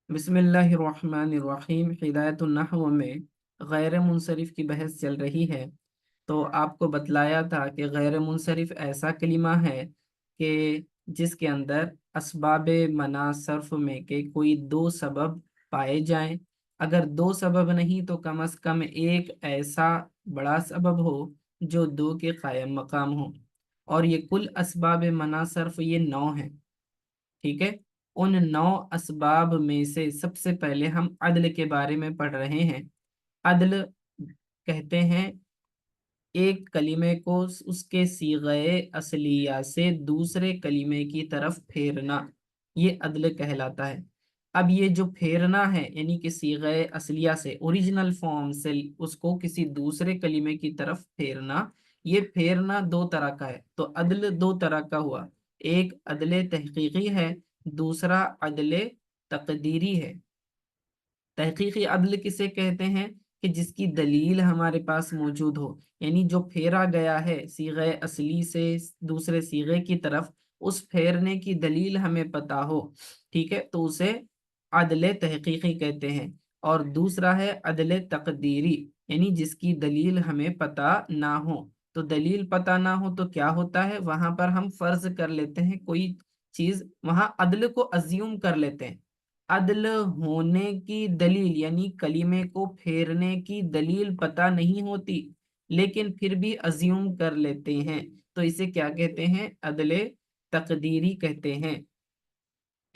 बिस्मिल्लाहिर्रहमानिर्रहीम। हिदायतुन्नहव में गैर मुनसरिफ की बहस चल रही है। तो आपको बतलाया था कि गैर मुनसरिफ ऐसा कलिमा है कि जिसके अंदर असबाब मना सर्फ में के कोई दो सबब पाए जाएं। अगर दो सबब नहीं तो कम अज कम एक ऐसा बड़ा सबब हो जो दो के कायम मकाम हो। और ये कुल असबाब मना सर्फ ये 9 हैं। ठीक है। उन 9 असबाब में से सबसे पहले हम अदल के बारे में पढ़ रहे हैं। अदल कहते हैं एक कलीमे को उसके सीग़े असलिया से दूसरे कलीमे की तरफ फेरना, ये अदल कहलाता है। अब ये जो फेरना है यानी कि सीग़े असलिया से ओरिजिनल फॉर्म से उसको किसी दूसरे कलीमे की तरफ फेरना, ये फेरना दो तरह का है। तो अदल दो तरह का हुआ, एक अदल तहकीकी है, दूसरा अदल तकदीरी है। तहकीकी अदल किसे कहते हैं कि जिसकी दलील हमारे पास मौजूद हो, यानी जो फेरा गया है सीगे असली से दूसरे सीगे की तरफ, उस फेरने की दलील हमें पता हो। ठीक है, तो उसे अदल तहकीकी कहते हैं। और दूसरा है अदल तकदीरी, यानी जिसकी दलील हमें पता ना हो। तो दलील पता ना हो तो क्या होता है, वहां पर हम फर्ज कर लेते हैं कोई चीज, वहां अदल को अज्यूम कर लेते हैं। अदल होने की दलील यानी कलीमे को फेरने की दलील पता नहीं होती, लेकिन फिर भी अज्यूम कर लेते हैं, तो इसे क्या कहते हैं, अदल तकदीरी कहते हैं।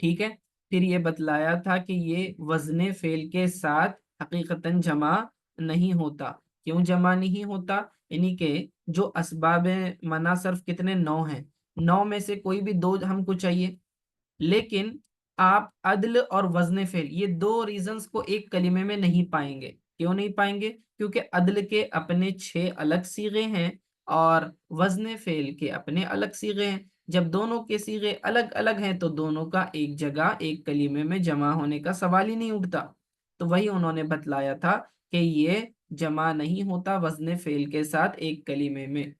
ठीक है। फिर ये बतलाया था कि ये वजन फेल के साथ हकीकतन जमा नहीं होता। क्यों जमा नहीं होता, यानी कि जो असबाब मना सर्फ कितने 9 हैं, 9 में से कोई भी दो हमको चाहिए, लेकिन आप अदल और वजन फेल ये दो रीजंस को एक कलीमे में नहीं पाएंगे। क्यों नहीं पाएंगे, क्योंकि अदल के अपने 6 अलग सीगे हैं और वजन फेल के अपने अलग सीगे हैं। जब दोनों के सीगे अलग अलग हैं तो दोनों का एक जगह एक कलीमे में जमा होने का सवाल ही नहीं उठता। तो वही उन्होंने बतलाया था कि ये जमा नहीं होता वजन फेल के साथ एक कलीमे में।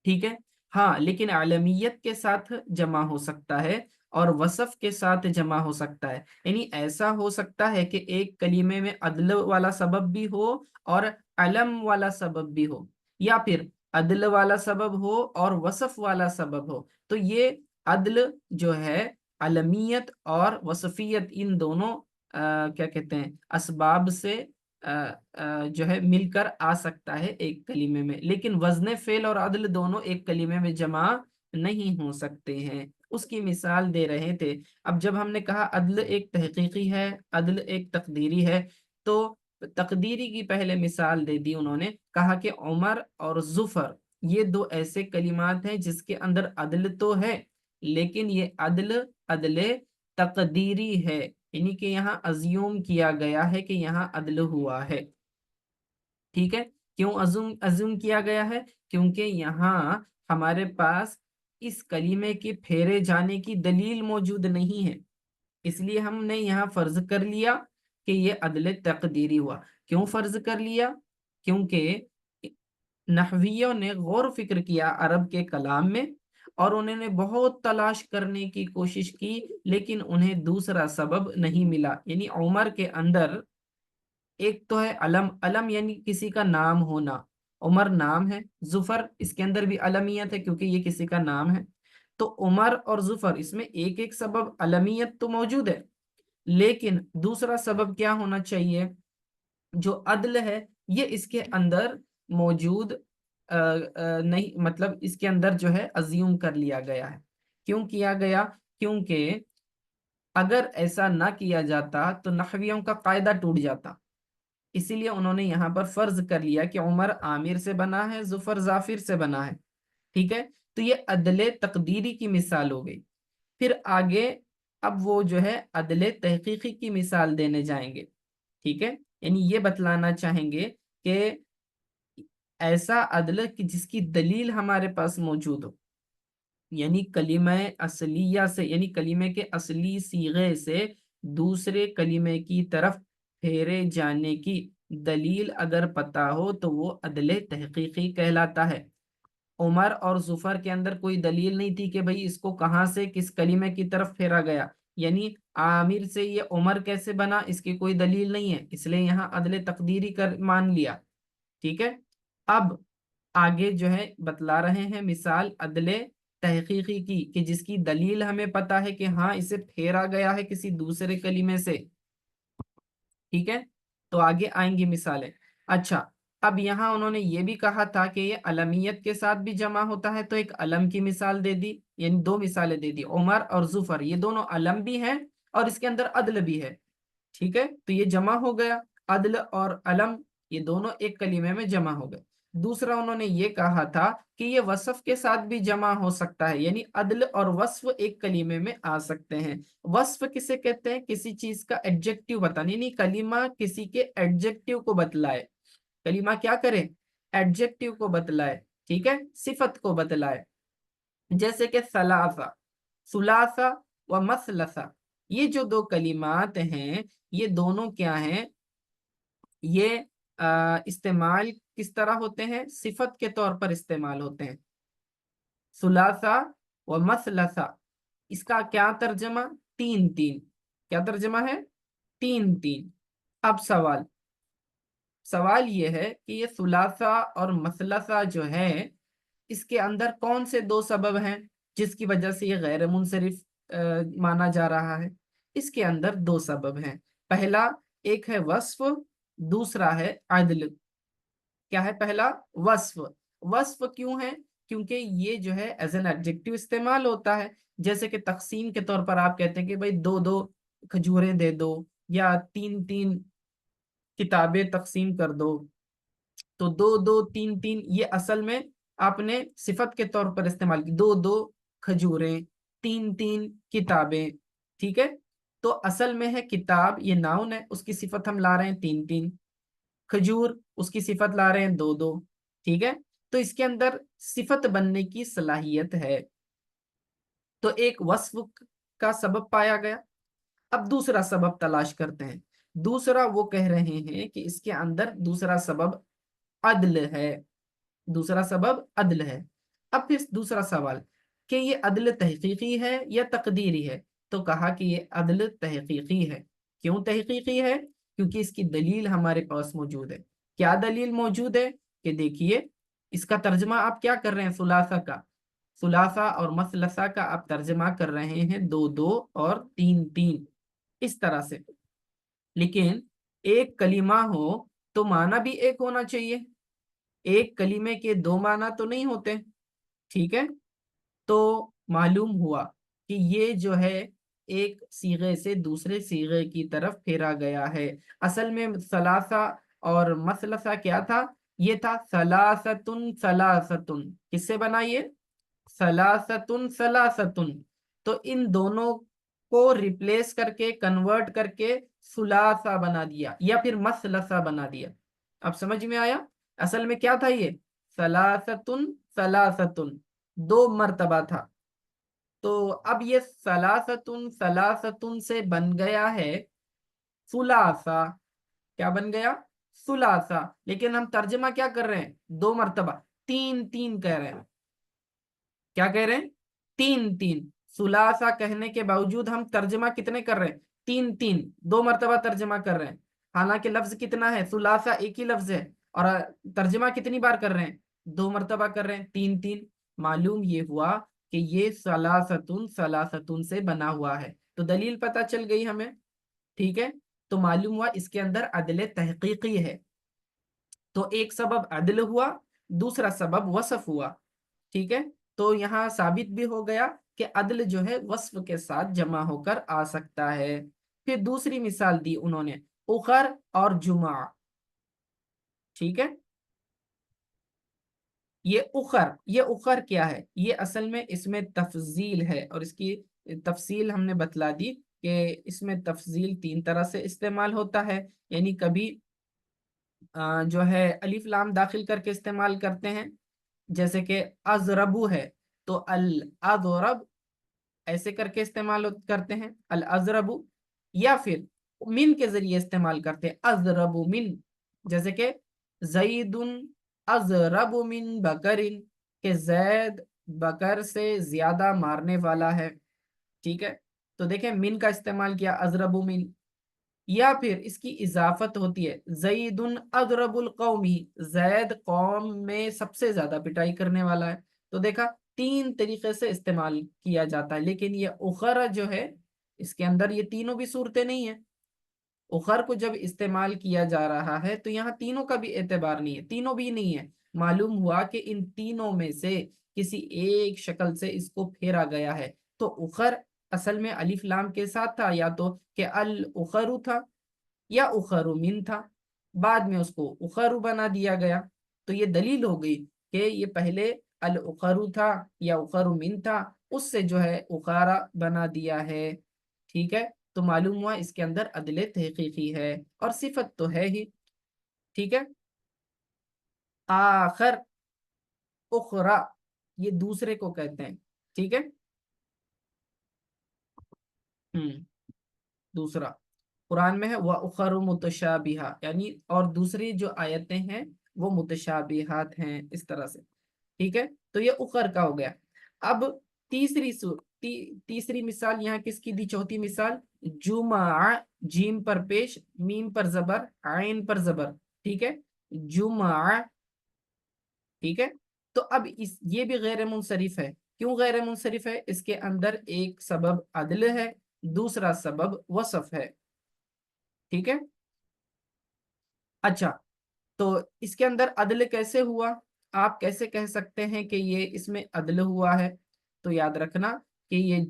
ठीक है। हाँ, लेकिन आलमियत के साथ जमा हो सकता है और वसफ के साथ जमा हो सकता है। यानी ऐसा हो सकता है कि एक कलीमे में अदल वाला सबब भी हो और अलम वाला सबब भी हो, या फिर अदल वाला सबब हो और वसफ वाला सबब हो। तो ये अदल जो है अलमियत और वसफियत इन दोनों क्या कहते हैं असबाब से जो है मिलकर आ सकता है एक कलीमे में, लेकिन वजन फेल और अदल दोनों एक कलीमे में जमा नहीं हो सकते हैं। उसकी मिसाल दे रहे थे। अब जब हमने कहा अदल एक तहकीकी है, अदल एक तकदीरी है, तो तकदीरी की पहले मिसाल दे दी उन्होंने, कहा कि उमर और जुफर ये दो ऐसे कलिमात हैं जिसके अंदर अदल तो है, लेकिन ये अदल अदल तकदीरी है, यानी कि यहाँ अज्यूम किया गया है कि यहाँ अदल हुआ है। ठीक है। क्यों अज्यूम अज्यूम किया गया है, क्योंकि यहाँ हमारे पास इस कलीमे के फेरे जाने की दलील मौजूद नहीं है, इसलिए हमने यहाँ फर्ज कर लिया कि ये अदल तकदीरी हुआ। क्यों फर्ज कर लिया, क्योंकि नहवियों ने गौर फिक्र किया अरब के कलाम में और उन्होंने बहुत तलाश करने की कोशिश की, लेकिन उन्हें दूसरा सबब नहीं मिला। यानी उमर के अंदर एक तो है अलम, अलम यानी किसी का नाम होना, उमर नाम है, जुफर इसके अंदर भी अलमियत है क्योंकि ये किसी का नाम है। तो उमर और जुफर इसमें एक एक सबब अलमियत तो मौजूद है, लेकिन दूसरा सबब क्या होना चाहिए, जो अदल है ये इसके अंदर मौजूद नहीं, मतलब इसके अंदर जो है अज्यूम कर लिया गया है। क्यों किया गया, क्योंकि अगर ऐसा ना किया जाता तो नहवियों का कायदा टूट जाता। इसीलिए उन्होंने यहाँ पर फर्ज कर लिया कि उमर आमिर से बना है, जुफर जाफिर से बना है। ठीक है। तो ये अदले तकदीरी की मिसाल हो गई। फिर आगे अब वो जो है अदले तहकीकी की मिसाल देने जाएंगे। ठीक है। यानी ये बतलाना चाहेंगे कि ऐसा अदल कि जिसकी दलील हमारे पास मौजूद हो, यानी कलीमा असलिया से, यानी कलीमे के असली सीगे से दूसरे कलीमे की तरफ फेरे जाने की दलील अगर पता हो तो वो अदले तहकीकी कहलाता है। उमर और जुफर के अंदर कोई दलील नहीं थी कि भाई इसको कहाँ से किस कलीमे की तरफ फेरा गया, यानी आमिर से ये उमर कैसे बना, इसकी कोई दलील नहीं है, इसलिए यहाँ अदले तकदीरी कर मान लिया। ठीक है। अब आगे जो है बतला रहे हैं मिसाल अदले तहकीकी की, कि जिसकी दलील हमें पता है कि हाँ इसे फेरा गया है किसी दूसरे कलीमे से। ठीक है। तो आगे आएंगी मिसालें। अच्छा, अब यहाँ उन्होंने ये भी कहा था कि ये अलमियत के साथ भी जमा होता है, तो एक अलम की मिसाल दे दी, यानी दो मिसालें दे दी, उमर और जुफर, ये दोनों अलम भी हैं और इसके अंदर अदल भी है। ठीक है, तो ये जमा हो गया, अदल और अलम ये दोनों एक कलीमे में जमा हो गए। दूसरा उन्होंने ये कहा था कि ये वस्फ के साथ भी जमा हो सकता है, यानी अदल और वस्फ एक कलीमे में आ सकते हैं। वस्फ किसे कहते हैं, किसी चीज का एडजेक्टिव बताने, नहीं कलीमा किसी के एडजेक्टिव को बतलाए। कलीमा क्या करे, एडजेक्टिव को बतलाए। ठीक है, सिफत को बतलाए। जैसे कि सलासा, सुलासा व मसलसा, ये जो दो कलिमात हैं ये दोनों क्या हैं, ये इस्तेमाल किस तरह होते हैं, सिफत के तौर पर इस्तेमाल होते हैं। सुलासा व मसलसा, इसका क्या तर्जमा, तीन तीन। क्या तर्जमा है, तीन तीन। अब सवाल सवाल ये है कि ये सुलासा और मसलसा जो है, इसके अंदर कौन से दो सबब हैं जिसकी वजह से ये गैर मुनसरिफ माना जा रहा है। इसके अंदर दो सबब हैं। पहला, एक है वस्फ, दूसरा है अदल। क्या है पहला, वस्फ। वस्फ क्यों है, क्योंकि ये जो है एज एन एडजेक्टिव इस्तेमाल होता है। जैसे कि तकसीम के तौर पर आप कहते हैं कि भाई दो दो खजूरें दे दो, या तीन तीन किताबें तकसीम कर दो। तो दो दो तीन तीन ये असल में आपने सिफत के तौर पर इस्तेमाल की, दो दो खजूरें, तीन तीन किताबें। ठीक है, तो असल में है किताब, ये नाउन है, उसकी सिफत हम ला रहे हैं तीन तीन। खजूर, उसकी सिफत ला रहे हैं दो दो। ठीक है, तो इसके अंदर सिफत बनने की सलाहियत है। तो एक वस्फ का सबब पाया गया। अब दूसरा सबब तलाश करते हैं। दूसरा वो कह रहे हैं कि इसके अंदर दूसरा सबब अदल है। दूसरा सबब अदल है। अब फिर दूसरा सवाल कि ये अदल तहकीकी है या तकदीरी है, तो कहा कि ये अदल तहकीकी है। क्यों तहकीकी है, क्योंकि इसकी दलील हमारे पास मौजूद है। क्या दलील मौजूद है, कि देखिए इसका तर्जमा आप क्या कर रहे हैं, सुलासा का, सुलासा और मसलसा का आप तर्जमा कर रहे हैं दो दो और तीन तीन, इस तरह से। लेकिन एक कलीमा हो तो माना भी एक होना चाहिए, एक कलीमे के दो माना तो नहीं होते। ठीक है, तो मालूम हुआ कि ये जो है एक सीगे से दूसरे सीगे की तरफ फेरा गया है। असल में सलासा और मसलसा क्या था, ये था सलासतुन सलासतुन। किससे बना ये, सलासतुन सलासतुन। तो इन दोनों को रिप्लेस करके, कन्वर्ट करके सुलासा बना दिया या फिर मसलसा बना दिया। अब समझ में आया, असल में क्या था ये, सलासतुन सलासतुन, दो मर्तबा था। तो अब ये सलासतुन सलासतुन से बन गया है सुलासा। क्या बन गया, सुलासा। लेकिन हम तर्जमा क्या कर रहे हैं, दो मर्तबा, तीन तीन कह रहे हैं। क्या कह रहे हैं, तीन तीन। सुलासा कहने के बावजूद हम तर्जमा कितने कर रहे हैं, तीन तीन, दो मर्तबा तर्जमा कर रहे हैं। हालांकि लफ्ज कितना है, सुलासा एक ही लफ्ज है, और तर्जमा कितनी बार कर रहे हैं, दो मर्तबा कर रहे हैं, तीन तीन। मालूम ये हुआ कि ये सलासतुन सलासतुन से बना हुआ है, तो दलील पता चल गई हमें। ठीक है, तो मालूम हुआ इसके अंदर अदल तहकीकी है। तो एक सबब अदल हुआ, दूसरा सबब वसफ हुआ। ठीक है, तो यहाँ साबित भी हो गया कि अदल जो है वस्फ के साथ जमा होकर आ सकता है। फिर दूसरी मिसाल दी उन्होंने, उखर और जुमा। ठीक है, ये उखर क्या है, ये असल में इसमें तफजील है, और इसकी तफसील हमने बतला दी कि इसमें तफजील तीन तरह से इस्तेमाल होता है। यानी कभी जो है अलिफ लाम दाखिल करके इस्तेमाल करते हैं, जैसे कि अजरबू है, तो अल अजरब ऐसे करके इस्तेमाल करते हैं, अल अजरबू। या फिर मिन के जरिए इस्तेमाल करते हैं, अजरबू मिन। जैसे कि जईदुन अजरबु मिन बकरिन, के जैद बकर से ज्यादा मारने वाला है। ठीक है, تو دیکھیں من کا استعمال کیا، اضرب من، یا پھر اس کی اضافت ہوتی ہے زید اضرب القومی، زید قوم میں سب سے زیادہ پٹائی کرنے والا ہے. تو دیکھا تین طریقے سے استعمال کیا جاتا ہے، لیکن یہ اخر جو ہے اس کے اندر یہ تینوں بھی صورتیں نہیں ہیں. اخر کو جب استعمال کیا جا رہا ہے تو یہاں تینوں کا بھی اعتبار نہیں ہے، تینوں بھی نہیں ہے. معلوم ہوا کہ ان تینوں میں سے کسی ایک شکل سے اس کو پھیرا گیا ہے. تو اخر اصل میں الف لام کے ساتھ تھا، یا تو کہ الاخر تھا یا اخر من تھا، بعد میں اس کو اخر بنا دیا گیا. تو یہ دلیل ہو گئی کہ یہ پہلے الاخر تھا یا اخر من تھا، اس سے جو ہے اخارا بنا دیا ہے. ٹھیک ہے، تو معلوم ہوا اس کے اندر عدل تحقیقی ہے اور صفت تو ہے ہی. ٹھیک ہے، آخر، اخرا، یہ دوسرے کو کہتے ہیں. ٹھیک ہے، دوسرا قرآن میں ہے وَأُخَرُ مُتَشَابِهَةٌ، یعنی اور دوسری جو آیتیں ہیں وہ متشابہات ہیں اس طرح سے. ٹھیک ہے، تو یہ اخر کا ہو گیا. اب تیسری مثال یہاں کس کی دی؟ چوتھی مثال جمع، جیم پر پیش، میم پر زبر، عین پر زبر. ٹھیک ہے، جمع. ٹھیک ہے، تو اب یہ بھی غیر منصرف ہے. کیوں غیر منصرف ہے؟ اس کے اندر ایک سبب عدل ہے، دوسرا سبب وصف ہے. ٹھیک ہے، اچھا، تو اس کے اندر عدل کیسے ہوا؟ آپ کیسے کہہ سکتے ہیں کہ یہ اس میں عدل ہوا ہے؟ تو یاد رکھنا کہ یہ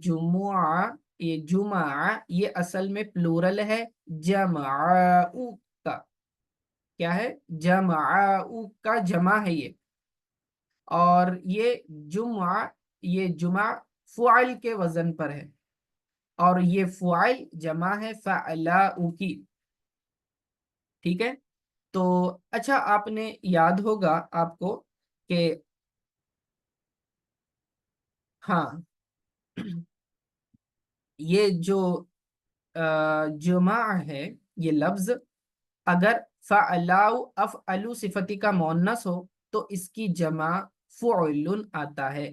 جمع یہ اصل میں پلورل ہے جمعاؤ کا. کیا ہے؟ جمعاؤ کا جمع ہے یہ. اور یہ جمع فعل کے وزن پر ہے، اور یہ فعل جمع ہے فعلاؤ کی. ٹھیک ہے، تو اچھا آپ نے یاد ہوگا آپ کو کہ ہاں یہ جو جمع ہے، یہ لفظ اگر فعلاؤ افعلو صفتی کا مؤنث ہو تو اس کی جمع فعل آتا ہے،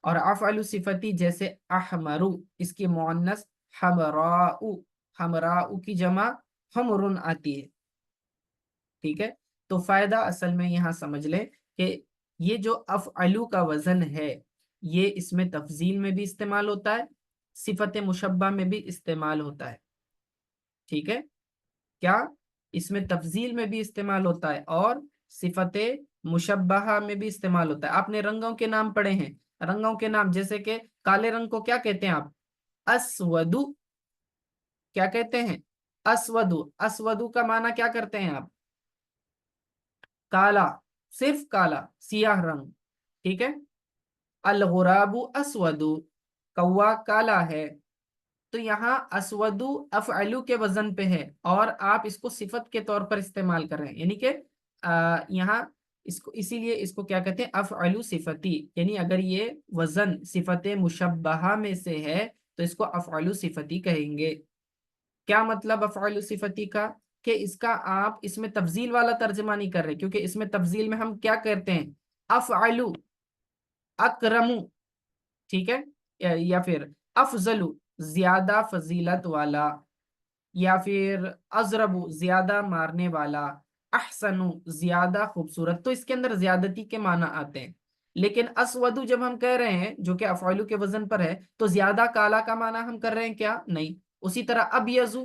اور افعلو صفتی جیسے احمرو اس کی مؤنث حمراؤ، حمراؤ کی جمع حمر آتی ہے. ٹھیک ہے، تو فائدہ اصل میں یہاں سمجھ لیں کہ یہ جو افعلو کا وزن ہے یہ اس میں تفضیل میں بھی استعمال ہوتا ہے، صفت مشبہ میں بھی استعمال ہوتا ہے. ٹھیک ہے، کیا اس میں تفضیل میں بھی استعمال ہوتا ہے اور صفت مشبہہ میں بھی استعمال ہوتا ہے. آپ نے رنگوں کے نام پڑھے ہیں، رنگوں کے نام جیسے کہ کالے رنگ کو کیا کہتے ہیں آپ؟ اسودو. کیا کہتے ہیں؟ اسودو. اسودو کا معنی کیا کرتے ہیں آپ؟ کالا، صرف کالا، سیاہ رنگ. ٹھیک ہے، الغراب اسودو، کوا کالا ہے. تو یہاں اسودو افعلو کے وزن پہ ہے اور آپ اس کو صفت کے طور پر استعمال کر رہے ہیں، یعنی کہ یہاں اس کو اسی لیے اس کو کیا کہتے ہیں؟ افعلو صفتی. یعنی اگر یہ وزن صفت مشبہہ میں سے ہے تو اس کو افعلو صفتی کہیں گے. کیا مطلب افعلو صفتی کا؟ کہ اس کا آپ اس میں تفضیل والا ترجمہ نہیں کر رہے، کیونکہ اس میں تفضیل میں ہم کیا کرتے ہیں؟ افعلو، اکرمو. ٹھیک ہے، یا پھر افضلو زیادہ فضیلت والا، یا پھر اضربو زیادہ مارنے والا، احسنو زیادہ خوبصورت. تو اس کے اندر زیادتی کے معنی آتے ہیں. لیکن اسودو جب ہم کہہ رہے ہیں جو کہ افعلو کے وزن پر ہے تو زیادہ کالا کا معنی ہم کر رہے ہیں کیا؟ نہیں. اسی طرح ابیضو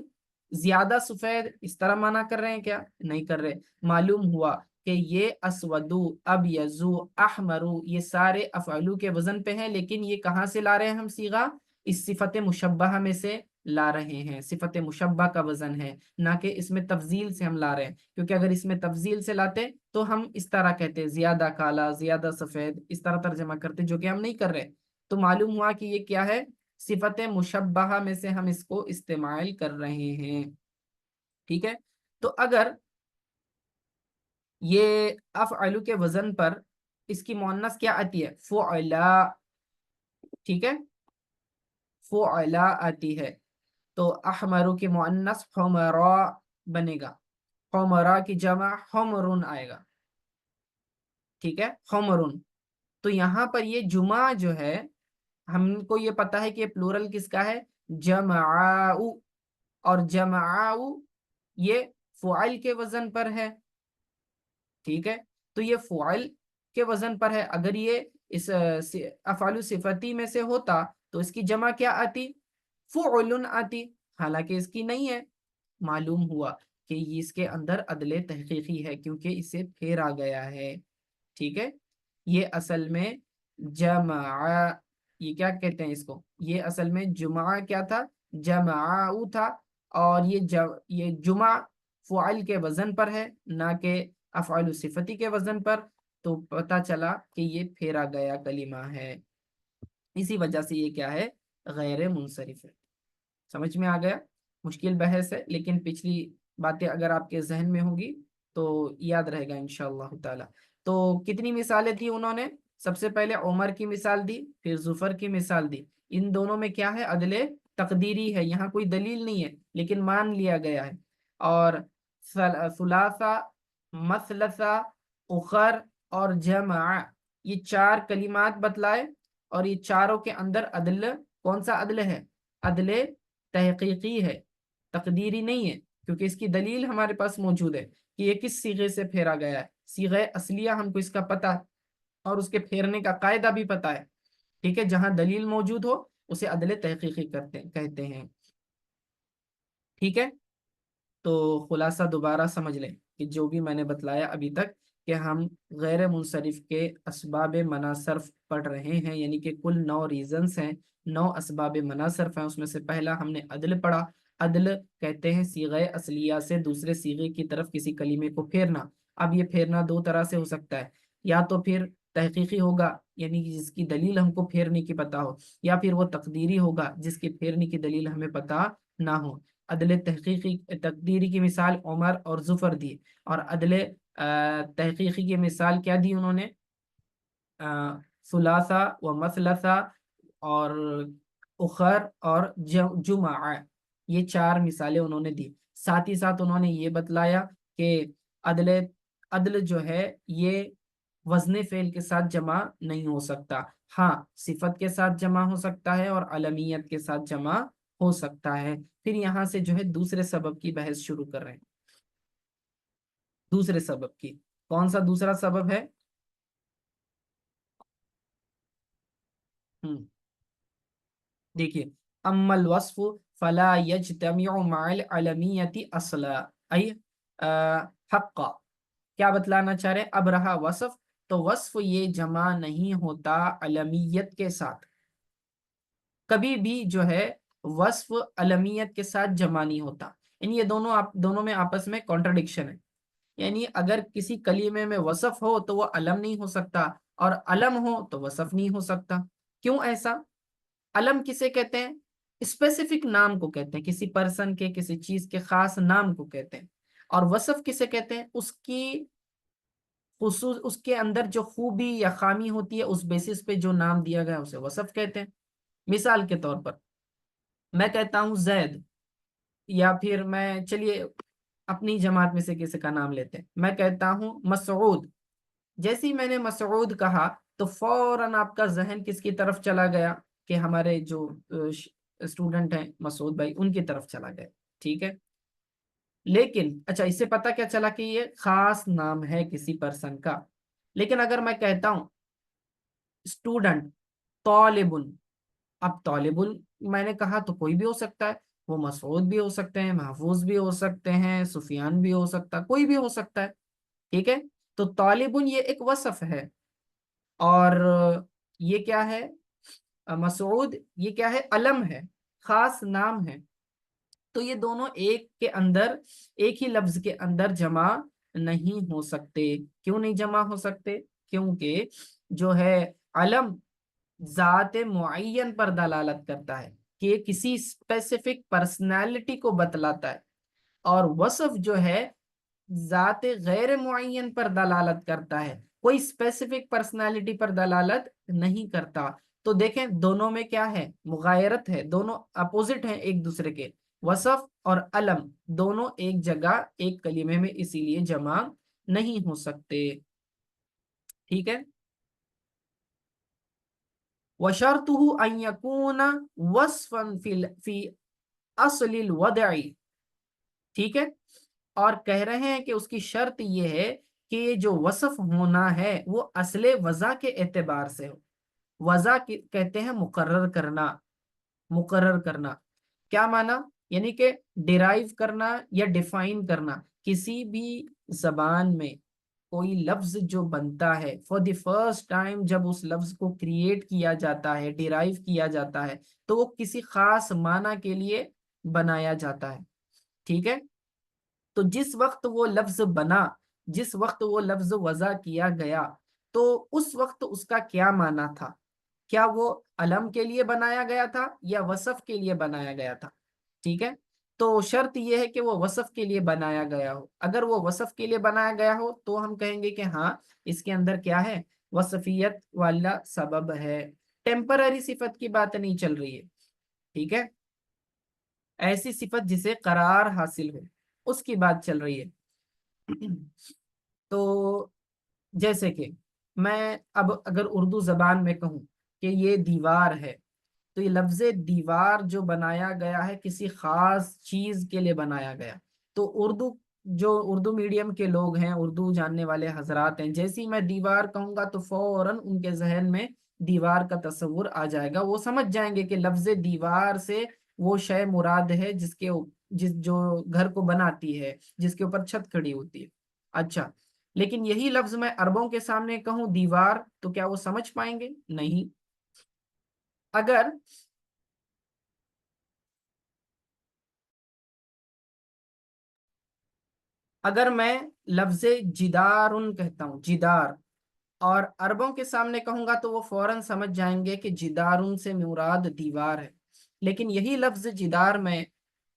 زیادہ سفید، اس طرح معنی کر رہے ہیں کیا؟ نہیں کر رہے. معلوم ہوا کہ یہ اسودو، ابیضو، احمرو یہ سارے افعلو کے وزن پہ ہیں، لیکن یہ کہاں سے لا رہے ہیں ہم صیغہ؟ اس صفت مشبہہ میں سے لا رہے ہیں. صفت مشبہ کا وزن ہے، نہ کہ اس میں تفضیل سے ہم لا رہے ہیں. کیونکہ اگر اس میں تفضیل سے لاتے تو ہم اس طرح کہتے زیادہ کالا، زیادہ سفید، اس طرح ترجمہ کرتے، جو کہ ہم نہیں کر رہے. تو معلوم ہوا کہ یہ کیا ہے؟ صفت مشبہہ میں سے ہم اس کو استعمال کر رہے ہیں. ٹھیک ہے، تو اگر یہ افعلو کے وزن پر اس کی مؤنث کیا آتی ہے؟ فعلا. ٹھیک ہے، فعلا آتی ہے. تو احمرو کی مؤنث حمراء بنے گا، حمراء کی جمع حمرن آئے گا. ٹھیک ہے، حمرن. تو یہاں پر یہ جمعہ جو ہے ہم کو یہ پتا ہے کہ یہ پلورل کس کا ہے؟ जमाउ, और जमाउ ये फ़ुआइल के वजन पर है, ठीक है। तो ये फ़ुआइल के वजन पर है। अगर ये इस अफ़ालु सिफती में से होता तो इसकी जमा क्या आती, फ़ुअलुन आती, हालांकि इसकी नहीं है। मालूम हुआ कि ये इसके अंदर अदले तहकीकी है क्योंकि इसे फेरा गया है, ठीक है। ये असल में जमा, ये क्या कहते हैं इसको, ये असल में जुमा क्या था, जमाउ था। और ये जुमा फ़ुआल के वजन पर है, ना कि अफ़आलु सिफती के वजन पर। तो पता चला कि ये फेरा गया कलिमा है, इसी वजह से ये क्या है, गैर मुनसरिफ है। समझ में आ गया। मुश्किल बहस है, लेकिन पिछली बातें अगर आपके जहन में होंगी तो याद रहेगा इंशाअल्लाह ताला। तो कितनी मिसालें दी उन्होंने, सबसे पहले उमर की मिसाल दी, फिर जुफर की मिसाल दी। इन दोनों में क्या है, अदले तकदीरी है, यहाँ कोई दलील नहीं है लेकिन मान लिया गया है। और सुलासा, मसलसा, उखर और जमा, ये चार कलिमात बतलाए। और ये चारों के अंदर अदल कौन सा अदल है, अदले तहकीकी है, तकदीरी नहीं है। क्योंकि इसकी दलील हमारे पास मौजूद है कि ये किस सीगे से फेरा गया है, सीगे असलिया हमको इसका पता है और उसके फेरने का कायदा भी पता है, ठीक है। जहां दलील मौजूद हो उसे अदले तहकीकी कहते हैं, ठीक है। तो खुलासा दोबारा समझ लें कि जो भी मैंने बतलाया अभी तक, कि हम गैर मुनसरिफ के असबाब मनासरफ पढ़ रहे हैं, यानी कि कुल 9 रीजंस हैं, 9 असबाब मनासरफ हैं। उसमें से पहला हमने अदल पढ़ा। अदल कहते हैं सीगे असलिया से दूसरे सीगे की तरफ किसी कलीमे को फेरना। अब ये फेरना दो तरह से हो सकता है, या तो फिर तहकीकी होगा यानी कि जिसकी दलील हमको फेरने की पता हो, या फिर वो तकदीरी होगा जिसकी फेरने की दलील हमें पता ना हो। अदले तहकीकी तकदीरी की मिसाल उमर और जुफर दी, और अदले तहकीकी की मिसाल क्या दी उन्होंने, सुलासा व मसलसा और उखर और जुमा, ये चार मिसालें उन्होंने दी। साथ ही साथ उन्होंने ये बतलाया कि अदले अदल जो है ये वजन फेल के साथ जमा नहीं हो सकता, हाँ सिफत के साथ जमा हो सकता है और अलमियत के साथ जमा हो सकता है। फिर यहाँ से जो है दूसरे सबब की बहस शुरू कर रहे हैं। दूसरे सबब की, कौन सा दूसरा सबब है, हम्म देखिए, अम्मल वस्फु फला यज्तमिउ मअल अलमियति असला, आई हक्का, क्या बतलाना चाह रहे हैं। अब रहा वस्फ, तो वस्फ ये जमा नहीं होता अलमियत के साथ, कभी भी जो है वस्फ अलमियत के साथ जमा नहीं होता। इन ये दोनों आप दोनों में आपस में कॉन्ट्रडिक्शन है। यानी अगर किसी कलीमे में वसफ हो तो वो अलम नहीं हो सकता, और अलम हो तो वसफ नहीं हो सकता। क्यों ऐसा, अलम किसे कहते हैं, स्पेसिफिक नाम को कहते हैं, किसी पर्सन के किसी चीज के खास नाम को कहते हैं। और वसफ किसे कहते हैं, उसकी खुसूस, उसके अंदर जो खूबी या खामी होती है उस बेसिस पे जो नाम दिया गया है उसे वसफ कहते हैं। मिसाल के तौर पर मैं कहता हूँ जैद, या फिर मैं, चलिए अपनी जमात में से किसी का नाम लेते हैं, मैं कहता हूँ मसऊद। जैसे ही मैंने मसऊद कहा तो फौरन आपका जहन किसकी तरफ चला गया, कि हमारे जो स्टूडेंट हैं मसूद भाई उनकी तरफ चला गया, ठीक है। लेकिन अच्छा, इससे पता क्या चला कि ये खास नाम है किसी पर्सन का। लेकिन अगर मैं कहता हूँ स्टूडेंट तौलिबुन, अब तौलिबुन मैंने कहा तो कोई भी हो सकता है, वो मसूद भी हो सकते हैं, महफूज भी हो सकते हैं, सुफियान भी हो सकता है, कोई भी हो सकता है, ठीक है। तो तौलिबुन ये एक वसफ है, और ये क्या है, मसूद ये क्या है, अलम है, खास नाम है। तो ये दोनों एक के अंदर, एक ही लफ्ज के अंदर जमा नहीं हो सकते। क्यों नहीं जमा हो सकते, क्योंकि जो है अलम जात मुअय्यन पर दलालत करता है, कि ये किसी स्पेसिफिक पर्सनालिटी को बतलाता है, और वसफ जो है जात गैर मुअय्यन पर दलालत करता है, कोई स्पेसिफिक पर्सनालिटी पर दलालत नहीं करता। तो देखें दोनों में क्या है, मुगायरत है, दोनों अपोजिट हैं एक दूसरे के। वसफ और अलम दोनों एक जगह एक कलीमे में इसीलिए जमा नहीं हो सकते, ठीक है। वशर्तुहु अन यकूना वस्फन फी अस्लिल वदई, ठीक है। और कह रहे हैं कि उसकी शर्त ये है कि ये जो वसफ होना है वो असले वज़ा के एतबार से हो। वज़ा कहते हैं मुकर्रर करना, मुकर्रर करना। क्या माना? यानी कि डिराइव करना या डिफाइन करना। किसी भी जबान में कोई लफ्ज जो बनता है फॉर द फर्स्ट टाइम, जब उस लफ्ज को क्रिएट किया जाता है, डिराइव किया जाता है, तो वो किसी खास माना के लिए बनाया जाता है, ठीक है। तो जिस वक्त वो लफ्ज बना, जिस वक्त वो लफ्ज वज़ा किया गया, तो उस वक्त उसका क्या माना था? क्या वो अलम के लिए बनाया गया था या वसफ के लिए बनाया गया था? ठीक है। तो शर्त यह है कि वो वसफ के लिए बनाया गया हो। अगर वो वसफ के लिए बनाया गया हो तो हम कहेंगे कि हाँ, इसके अंदर क्या है, वसफियत वाला सबब है। टेम्पररी सिफत की बात नहीं चल रही है, ठीक है। ऐसी सिफत जिसे करार हासिल हो, उसकी बात चल रही है। तो जैसे कि मैं अब अगर उर्दू जबान में कहूँ कि ये दीवार है, तो ये लफ्ज़ दीवार जो बनाया गया है किसी खास चीज के लिए बनाया गया। तो उर्दू, जो उर्दू मीडियम के लोग हैं, उर्दू जानने वाले हजरात हैं, जैसे ही मैं दीवार कहूंगा तो फौरन उनके जहन में दीवार का तस्वुर आ जाएगा। वो समझ जाएंगे कि लफ्ज़ दीवार से वो शय मुराद है जिस जो घर को बनाती है, जिसके ऊपर छत खड़ी होती है। अच्छा, लेकिन यही लफ्ज मैं अरबों के सामने कहूँ दीवार, तो क्या वो समझ पाएंगे? नहीं। अगर अगर मैं लफ्ज जिदारुन कहता हूँ, जिदार, और अरबों के सामने कहूंगा तो वो फौरन समझ जाएंगे कि जिदारुन से मुराद दीवार है। लेकिन यही लफ्ज जिदार में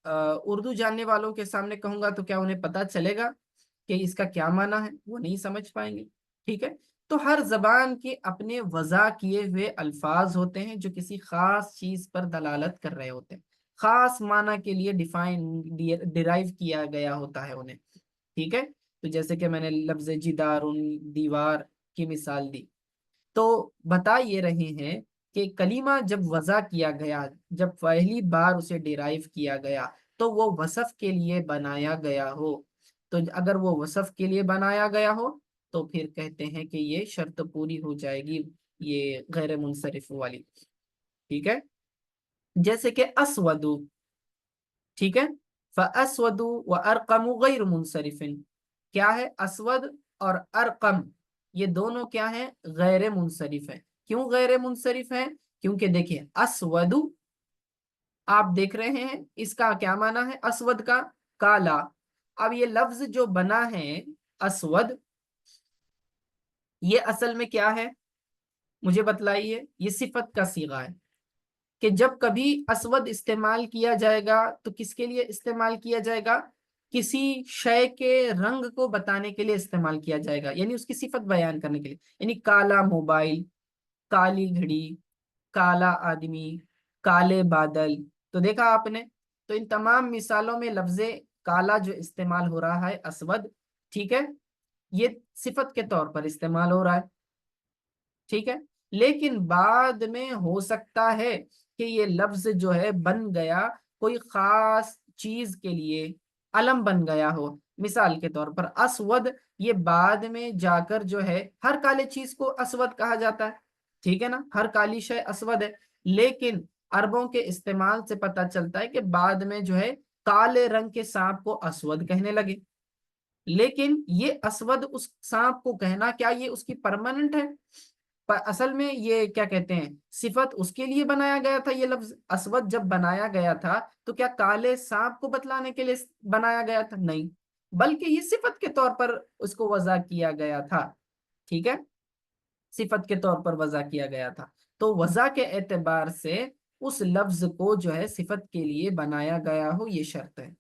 उर्दू जानने वालों के सामने कहूंगा तो क्या उन्हें पता चलेगा कि इसका क्या माना है? वो नहीं समझ पाएंगे, ठीक है। तो हर जबान के अपने वज़ा किए हुए अल्फाज होते हैं जो किसी खास चीज पर दलालत कर रहे होते हैं, खास माना के लिए डिफाइन डिराइव किया गया होता है उन्हें, ठीक है। तो जैसे कि मैंने लफ्ज जिदारुन, दीवार की मिसाल दी। तो बता ये रहे हैं कि कलीमा जब वज़ा किया गया, जब पहली बार उसे डिराइव किया गया, तो वो वसफ के लिए बनाया गया हो। तो अगर वो वसफ के लिए बनाया गया हो तो फिर कहते हैं कि ये शर्त पूरी हो जाएगी, ये गैर मुनसरिफ वाली, ठीक है। जैसे कि असवदु, ठीक है। फ़अस्वदु व अरकमु गैर मुनसरिफिन। क्या है? असवद और अरकम, ये दोनों क्या है? गैर मुनसरिफ है। क्यों गैर मुनसरिफ है? क्योंकि देखिए असवदु, आप देख रहे हैं इसका क्या माना है असवद का? काला। अब ये लफ्ज जो बना है असवद, ये असल में क्या है? मुझे बतलाइए। ये सिफत का सीगा है कि जब कभी असवद इस्तेमाल किया जाएगा तो किसके लिए इस्तेमाल किया जाएगा? किसी शय के रंग को बताने के लिए इस्तेमाल किया जाएगा, यानी उसकी सिफत बयान करने के लिए। यानी काला मोबाइल, काली घड़ी, काला आदमी, काले बादल। तो देखा आपने, तो इन तमाम मिसालों में लफ्जे काला जो इस्तेमाल हो रहा है असवद, ठीक है, ये सिफत के तौर पर इस्तेमाल हो रहा है, ठीक है। लेकिन बाद में हो सकता है कि ये लफ्ज जो है बन गया कोई खास चीज के लिए, अलम बन गया हो। मिसाल के तौर पर असवद, ये बाद में जाकर जो है, हर काले चीज को असवद कहा जाता है, ठीक है ना, हर काली शय असवद है। लेकिन अरबों के इस्तेमाल से पता चलता है कि बाद में जो है काले रंग के सांप को असवद कहने लगे। लेकिन ये असवद उस सांप को कहना, क्या ये उसकी परमानेंट है? पर असल में ये क्या कहते हैं, सिफत उसके लिए बनाया गया था। ये लफ्ज असवद जब बनाया गया था तो क्या काले सांप को बतलाने के लिए बनाया गया था? नहीं, बल्कि ये सिफत के तौर पर उसको वज़ा किया गया था, ठीक है, सिफत के तौर पर वज़ा किया गया था। तो वज़ा के एतबार से उस लफ्ज को जो है सिफत के लिए बनाया गया हो, ये शर्त है।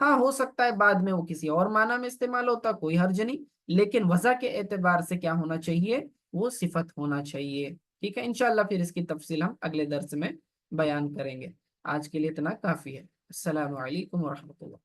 हाँ, हो सकता है बाद में वो किसी और माना में इस्तेमाल होता, कोई हर्ज नहीं। लेकिन वजह के एतबार से क्या होना चाहिए? वो सिफत होना चाहिए, ठीक है। इंशाल्लाह फिर इसकी तफसील हम अगले दर्स में बयान करेंगे। आज के लिए इतना काफी है। अस्सलामु अलैकुम वरहमतुल्लाह।